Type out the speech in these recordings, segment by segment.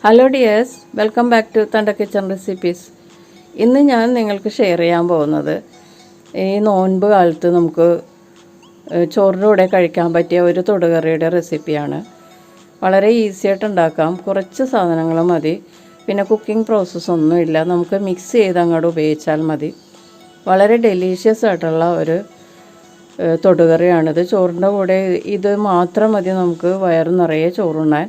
Hello dears, welcome back to Thunder Kitchen recipes. ഇന്ന് ഞാൻ നിങ്ങൾക്ക് ഷെയർ ചെയ്യാൻ പോകുന്നത് ഈ നോൻപ് കാലത്ത് നമുക്ക് ചോറിൻ്റെ കൂടെ കഴിക്കാൻ പറ്റിയ ഒരു തൊടുകറിയുടെ റെസിപ്പിയാണ്. വളരെ ഈസി ആയിട്ട് ഉണ്ടാക്കാം. കുറച്ച് സാധനങ്ങൾ മതി. പിന്നെ കുക്കിംഗ് പ്രോസസ്സ് ഒന്നുമില്ല. നമുക്ക് മിക്സ് ചെയ്ത് അങ്ങോട്ട് ഉപയോഗിച്ചാൽ മതി. വളരെ ഡെലീഷ്യസ് ആയിട്ടുള്ള ഒരു തൊടുകറിയാണിത്. ചോറിൻ്റെ കൂടെ ഇത് മാത്രം മതി നമുക്ക് വയറ് നിറയെ ചോറുണ്ണാൻ.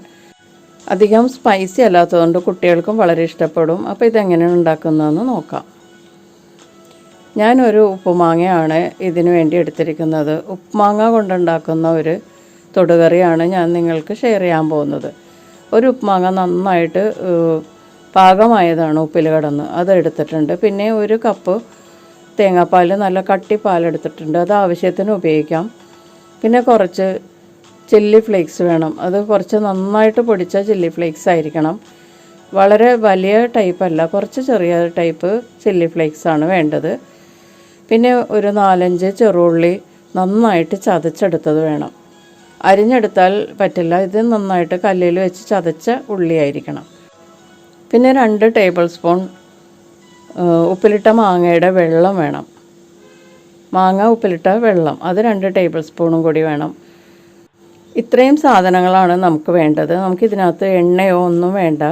അധികം സ്പൈസി അല്ലാത്തതുകൊണ്ട് കുട്ടികൾക്കും വളരെ ഇഷ്ടപ്പെടും. അപ്പോൾ ഇതെങ്ങനെയാണ് ഉണ്ടാക്കുന്നതെന്ന് നോക്കാം. ഞാനൊരു ഉപ്പുമാങ്ങയാണ് ഇതിനു വേണ്ടി എടുത്തിരിക്കുന്നത്. ഉപ്പുമാങ്ങ കൊണ്ടുണ്ടാക്കുന്ന ഒരു തൊടുകറിയാണ് ഞാൻ നിങ്ങൾക്ക് ഷെയർ ചെയ്യാൻ പോകുന്നത്. ഒരു ഉപ്പുമാങ്ങ നന്നായിട്ട് പാകമായതാണ്, ഉപ്പിൽ കിടന്ന് അതെടുത്തിട്ടുണ്ട്. പിന്നെ ഒരു കപ്പ് തേങ്ങാപ്പാൽ, നല്ല കട്ടിപ്പാൽ എടുത്തിട്ടുണ്ട്. അത് ആവശ്യത്തിന് ഉപയോഗിക്കാം. പിന്നെ കുറച്ച് ചില്ലി ഫ്ലേക്സ് വേണം. അത് കുറച്ച് നന്നായിട്ട് പൊടിച്ച ചില്ലി ഫ്ലേക്സ് ആയിരിക്കണം. വളരെ വലിയ ടൈപ്പല്ല, കുറച്ച് ചെറിയ ടൈപ്പ് ചില്ലി ഫ്ലേക്സാണ് വേണ്ടത്. പിന്നെ ഒരു 4-5 ചെറുള്ളി നന്നായിട്ട് ചതച്ചെടുത്തത് വേണം. അരിഞ്ഞെടുത്താൽ പറ്റില്ല. ഇത് നന്നായിട്ട് കല്ലിൽ വെച്ച് ചതച്ച ഉള്ളിയായിരിക്കണം. പിന്നെ 2 ടേബിൾ സ്പൂൺ ഉപ്പിലിട്ട മാങ്ങയുടെ വെള്ളം വേണം. മാങ്ങ ഉപ്പിലിട്ട വെള്ളം അത് 2 ടേബിൾ സ്പൂണും കൂടി വേണം. ഇത്രയും സാധനങ്ങളാണ് നമുക്ക് വേണ്ടത്. നമുക്കിതിനകത്ത് എണ്ണയോ ഒന്നും വേണ്ട.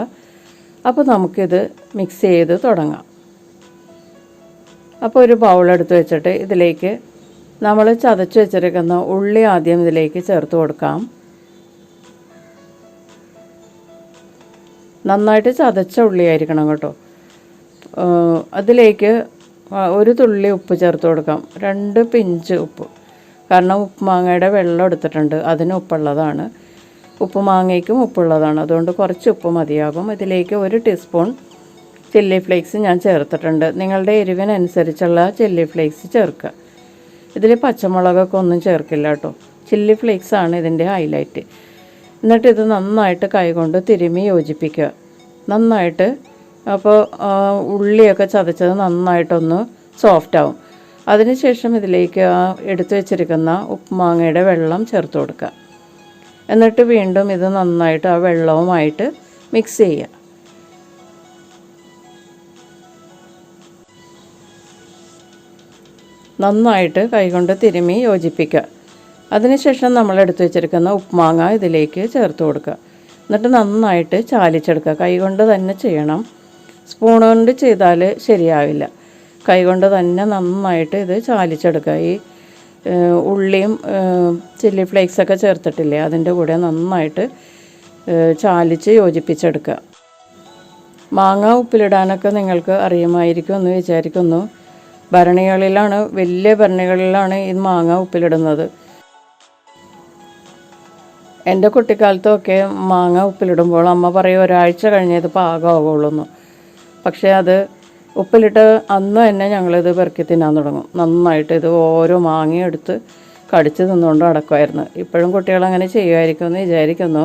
അപ്പോൾ നമുക്കിത് മിക്സ് ചെയ്ത് തുടങ്ങാം. അപ്പോൾ ഒരു ബൗളെടുത്ത് വെച്ചിട്ട് ഇതിലേക്ക് നമ്മൾ ചതച്ച് വെച്ചിരിക്കുന്ന ഉള്ളി ആദ്യം ഇതിലേക്ക് ചേർത്ത് കൊടുക്കാം. നന്നായിട്ട് ചതച്ച ഉള്ളിയായിരിക്കണം കേട്ടോ. അതിലേക്ക് ഒരു തുള്ളി ഉപ്പ് ചേർത്ത് കൊടുക്കാം. 2 പിഞ്ച് ഉപ്പ്. കാരണം ഉപ്പുമാങ്ങയുടെ വെള്ളം എടുത്തിട്ടുണ്ട്, അതിന് ഉപ്പുള്ളതാണ്. ഉപ്പുമാങ്ങയ്ക്കും ഉപ്പുള്ളതാണ്, അതുകൊണ്ട് കുറച്ച് ഉപ്പ് മതിയാകും. ഇതിലേക്ക് 1 ടീസ്പൂൺ ചില്ലി ഫ്ലേക്സ് ഞാൻ ചേർത്തിട്ടുണ്ട്. നിങ്ങളുടെ എരിവിനനുസരിച്ചുള്ള ചില്ലി ഫ്ലേക്സ് ചേർക്കുക. ഇതിൽ പച്ചമുളകൊക്കെ ഒന്നും ചേർക്കില്ല കേട്ടോ. ചില്ലി ഫ്ലേക്സാണ് ഇതിൻ്റെ ഹൈലൈറ്റ്. എന്നിട്ട് ഇത് നന്നായിട്ട് കൈകൊണ്ട് തിരുമ്മി യോജിപ്പിക്കുക. നന്നായിട്ട്, അപ്പോൾ ഉള്ളിയൊക്കെ ചതച്ചത് നന്നായിട്ടൊന്ന് സോഫ്റ്റ് ആവും. അതിനുശേഷം ഇതിലേക്ക് എടുത്തു വെച്ചിരിക്കുന്ന ഉപ്പുമാങ്ങയുടെ വെള്ളം ചേർത്ത് കൊടുക്കുക. എന്നിട്ട് വീണ്ടും ഇത് നന്നായിട്ട് ആ വെള്ളവുമായിട്ട് മിക്സ് ചെയ്യുക. നന്നായിട്ട് കൈകൊണ്ട് തിരുമ്മി യോജിപ്പിക്കുക. അതിനുശേഷം നമ്മൾ എടുത്തു വെച്ചിരിക്കുന്ന ഉപ്പുമാങ്ങ ഇതിലേക്ക് ചേർത്ത് കൊടുക്കുക. എന്നിട്ട് നന്നായിട്ട് ചാലിച്ചെടുക്കുക. കൈകൊണ്ട് തന്നെ ചെയ്യണം. സ്പൂൺ കൊണ്ട് ചെയ്താൽ ശരിയാവില്ല. കൈകൊണ്ട് തന്നെ നന്നായിട്ട് ഇത് ചാലിച്ചെടുക്കുക. ഈ ഉള്ളിയും ചില്ലി ഫ്ലേക്സൊക്കെ ചേർത്തിട്ടില്ലേ, അതിൻ്റെ കൂടെ നന്നായിട്ട് ചാലിച്ച് യോജിപ്പിച്ചെടുക്കുക. മാങ്ങ ഉപ്പിലിടാനൊക്കെ നിങ്ങൾക്ക് അറിയുമായിരിക്കും എന്ന് വിചാരിക്കുന്നു. ഭരണികളിലാണ്, വലിയ ഭരണികളിലാണ് ഈ മാങ്ങ ഉപ്പിലിടുന്നത്. എൻ്റെ കുട്ടിക്കാലത്തൊക്കെ മാങ്ങ ഉപ്പിലിടുമ്പോൾ അമ്മ പറയും ഒരാഴ്ച കഴിഞ്ഞേ ഇത് പാകമാകുള്ളൂ. പക്ഷേ അത് ഉപ്പിലിട്ട് അന്ന് തന്നെ ഞങ്ങളിത് പെറുക്കി തിന്നാൻ തുടങ്ങും. നന്നായിട്ട് ഇത് ഓരോ മാങ്ങയെടുത്ത് കടിച്ച് തിന്നുകൊണ്ട് നടക്കുമായിരുന്നു. ഇപ്പോഴും കുട്ടികളങ്ങനെ ചെയ്യുമായിരിക്കും എന്ന് വിചാരിക്കുന്നു.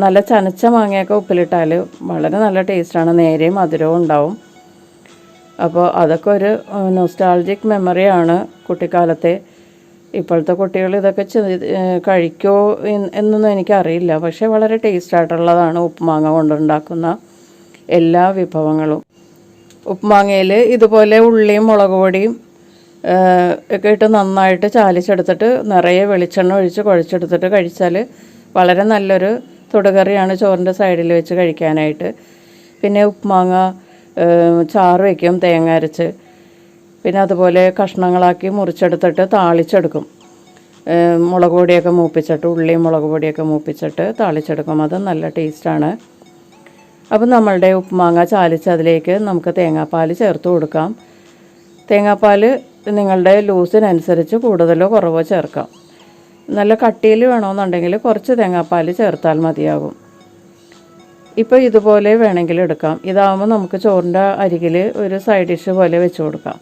നല്ല ചനച്ച മാങ്ങയൊക്കെ ഉപ്പിലിട്ടാൽ വളരെ നല്ല ടേസ്റ്റാണ്. നേരെയും മധുരവും ഉണ്ടാവും. അപ്പോൾ അതൊക്കെ ഒരു നൊസ്റ്റാൾജിക് മെമ്മറിയാണ് കുട്ടിക്കാലത്തെ. ഇപ്പോഴത്തെ കുട്ടികൾ ഇതൊക്കെ കഴിക്കുമോ എന്നൊന്നും എനിക്കറിയില്ല. പക്ഷേ വളരെ ടേസ്റ്റായിട്ടുള്ളതാണ് ഉപ്പുമാങ്ങ കൊണ്ടുണ്ടാക്കുന്ന എല്ലാ വിഭവങ്ങളും. ഉപ്പുമാങ്ങയിൽ ഇതുപോലെ ഉള്ളിയും മുളക് പൊടിയും ഒക്കെ ഇട്ട് നന്നായിട്ട് ചാലിച്ചെടുത്തിട്ട് നിറയെ വെളിച്ചെണ്ണ ഒഴിച്ച് കുഴച്ചെടുത്തിട്ട് കഴിച്ചാൽ വളരെ നല്ലൊരു തൊടുകറിയാണ് ചോറിൻ്റെ സൈഡിൽ വെച്ച് കഴിക്കാനായിട്ട്. പിന്നെ ഉപ്പുമാങ്ങ ചാറ് വയ്ക്കും തേങ്ങ അരച്ച്. പിന്നെ അതുപോലെ കഷ്ണങ്ങളാക്കി മുറിച്ചെടുത്തിട്ട് താളിച്ചെടുക്കും. മുളക് പൊടിയൊക്കെ മൂപ്പിച്ചിട്ട്, ഉള്ളിയും മുളക് പൊടിയൊക്കെ മൂപ്പിച്ചിട്ട് താളിച്ചെടുക്കും. അത് നല്ല ടേസ്റ്റാണ്. അപ്പോൾ നമ്മളുടെ ഉപ്പുമാങ്ങ ചാലിച്ച് അതിലേക്ക് നമുക്ക് തേങ്ങാപ്പാൽ ചേർത്ത് കൊടുക്കാം. തേങ്ങാപ്പാൽ നിങ്ങളുടെ ലൂസിനനുസരിച്ച് കൂടുതലോ കുറവോ ചേർക്കാം. നല്ല കട്ടിയിൽ വേണമെന്നുണ്ടെങ്കിൽ കുറച്ച് തേങ്ങാപ്പാൽ ചേർത്താൽ മതിയാകും. ഇപ്പോൾ ഇതുപോലെ വേണമെങ്കിൽ എടുക്കാം. ഇതാകുമ്പോൾ നമുക്ക് ചോറിൻ്റെ അരികിൽ ഒരു സൈഡ് ഡിഷ് പോലെ വെച്ച് കൊടുക്കാം.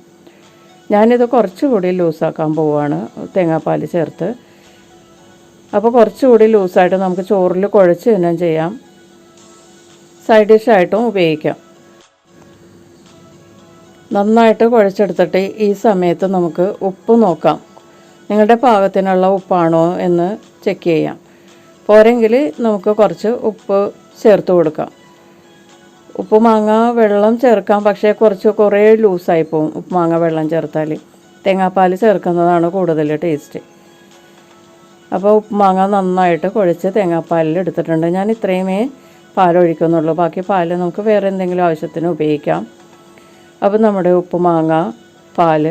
ഞാനിത് കുറച്ചുകൂടി ലൂസാക്കാൻ പോവുകയാണ് തേങ്ങാപ്പാൽ ചേർത്ത്. അപ്പോൾ കുറച്ചുകൂടി ലൂസായിട്ട് നമുക്ക് ചോറിൽ കുഴച്ച് തിന്നാൻ ചെയ്യാം. സൈഡ് ഡിഷായിട്ടും ഉപയോഗിക്കാം. നന്നായിട്ട് കുഴച്ചെടുത്തിട്ട് ഈ സമയത്ത് നമുക്ക് ഉപ്പ് നോക്കാം. നിങ്ങളുടെ പാകത്തിനുള്ള ഉപ്പാണോ എന്ന് ചെക്ക് ചെയ്യാം. പോരെങ്കിൽ നമുക്ക് കുറച്ച് ഉപ്പ് ചേർത്ത് കൊടുക്കാം. ഉപ്പുമാങ്ങ വെള്ളം ചേർക്കാം, പക്ഷേ കുറേ ലൂസായി പോകും ഉപ്പുമാങ്ങ വെള്ളം ചേർത്താൽ. തേങ്ങാപ്പാൽ ചേർക്കുന്നതാണ് കൂടുതൽ ടേസ്റ്റ്. അപ്പോൾ ഉപ്പുമാങ്ങ നന്നായിട്ട് കുഴച്ച് തേങ്ങാപ്പാലിൽ എടുത്തിട്ടുണ്ട്. ഞാൻ ഇത്രയുമേ പാലൊഴിക്കുന്നുള്ളൂ, ബാക്കി പാൽ നമുക്ക് വേറെ എന്തെങ്കിലും ആവശ്യത്തിന് ഉപയോഗിക്കാം. അപ്പോൾ നമ്മുടെ ഉപ്പുമാങ്ങ പാൽ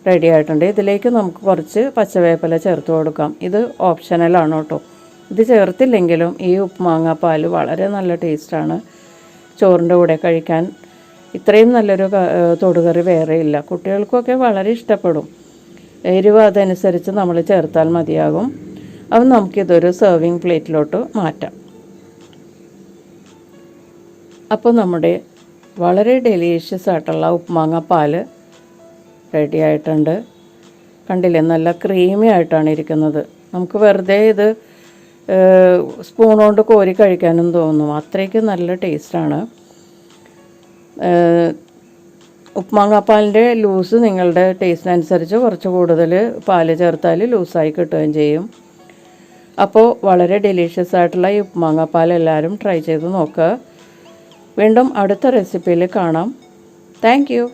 റെഡി ആയിട്ടുണ്ട്. ഇതിലേക്ക് നമുക്ക് കുറച്ച് പച്ചവേപ്പില ചേർത്ത് കൊടുക്കാം. ഇത് ഓപ്ഷണലാണ് കേട്ടോ. ഇത് ചേർത്തില്ലെങ്കിലും ഈ ഉപ്പുമാങ്ങ പാൽ വളരെ നല്ല ടേസ്റ്റാണ്. ചോറിൻ്റെ കൂടെ കഴിക്കാൻ ഇത്രയും നല്ലൊരു തൊടുകറി വേറെ ഇല്ല. കുട്ടികൾക്കൊക്കെ വളരെ ഇഷ്ടപ്പെടും. എരിവ് അതനുസരിച്ച് നമ്മൾ ചേർത്താൽ മതിയാകും. അപ്പം നമുക്കിതൊരു സെർവിങ് പ്ലേറ്റിലോട്ട് മാറ്റാം. അപ്പോൾ നമ്മുടെ വളരെ ഡെലീഷ്യസ് ആയിട്ടുള്ള ഉപ്പുമാങ്ങാപ്പാൽ റെഡി ആയിട്ടുണ്ട്. കണ്ടില്ലേ, നല്ല ക്രീമി ആയിട്ടാണ് ഇരിക്കുന്നത്. നമുക്ക് വെറുതെ ഇത് സ്പൂൺ കൊണ്ട് കോരി കഴിക്കാനും തോന്നും, അത്രയ്ക്ക് നല്ല ടേസ്റ്റാണ്. ഉപ്പുമാങ്ങാപ്പാലിൻ്റെ ലൂസ് നിങ്ങളുടെ ടേസ്റ്റിനനുസരിച്ച് കുറച്ച് കൂടുതൽ പാൽ ചേർത്താൽ ലൂസായി കിട്ടുകയും ചെയ്യും. അപ്പോൾ വളരെ ഡെലീഷ്യസ് ആയിട്ടുള്ള ഈ ഉപ്പുമാങ്ങാപ്പാൽ എല്ലാവരും ട്രൈ ചെയ്ത് നോക്കുക. വീണ്ടും അടുത്ത റെസിപ്പിയിൽ കാണാം. Thank you.